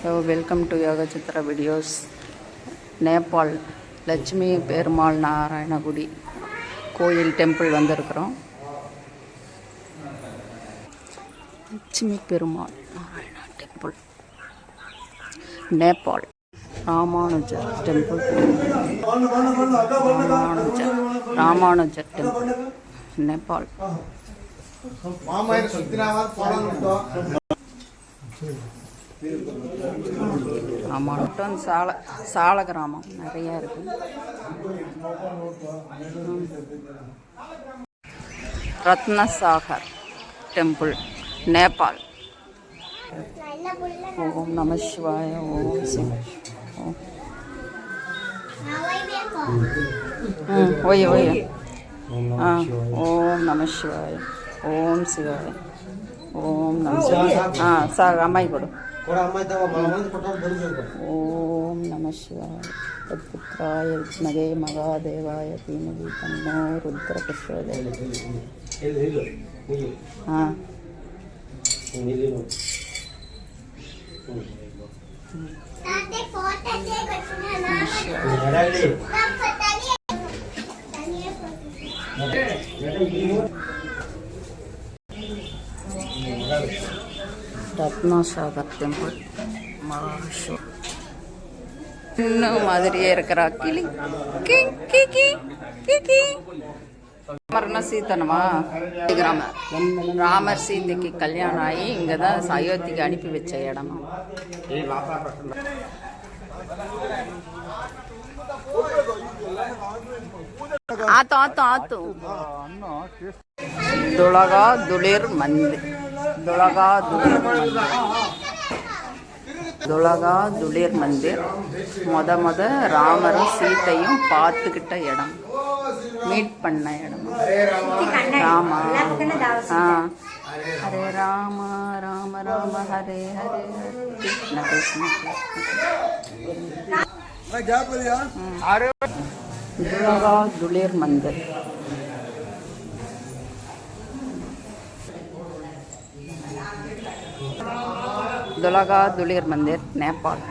So welcome to Yoga Chitra videos. Nepal Lakshmi Perumal Narayanagudi கோயில் temple வந்திருக்கிறோம். Lakshmi Perumal Narayana temple, Nepal. Ramanujar temple, Ramanujar temple, Nepal. ராமானுட்டம் சால கிராமம் நிறைய இருக்கு. ரத்னசாகர் டெம்பிள், நேபாள். ஓம் நம சிவாய. ஓம் சிவ. ஓய் ஓய். ஓம் நம சிவாய. ஓம் சிவாய. ஓம் நம சிவாய. அம்மாய் கொடு. ஓம் நம சிவாய. தத்புத்ராய வித்மகே மகாதேவாய தீமகி தன்னோ ருத்ர பிரச்சோதயாத். ரத்னசாகர் டெம்பிள், மகாராஷ்டிரா. இன்னும் மாதிரியே இருக்கிறா கிளி. ராமர்னா சீத்தனமா கிராமம். ராமர் சீதைக்கு கல்யாணம் ஆகி இங்கே தான் அயோத்திக்கு அனுப்பி வச்ச இடமா. ஆத்து ஆத்து ஆத்து. துலகா துளிர் மந்திர், துலகா துளிர் மந்திர், துலகா துளிர் மந்திர். முத ராமரும் சீத்தையும் பார்த்துக்கிட்ட இடம், மீட் பண்ண இடம். ராமா ஹரே ராம ராம ராம ஹரே ஹரே கிருஷ்ண கிருஷ்ண கிருஷ்ண. துலகா துளிர் மந்திர். துலகா துளிர் மந்திர், நேபாள்.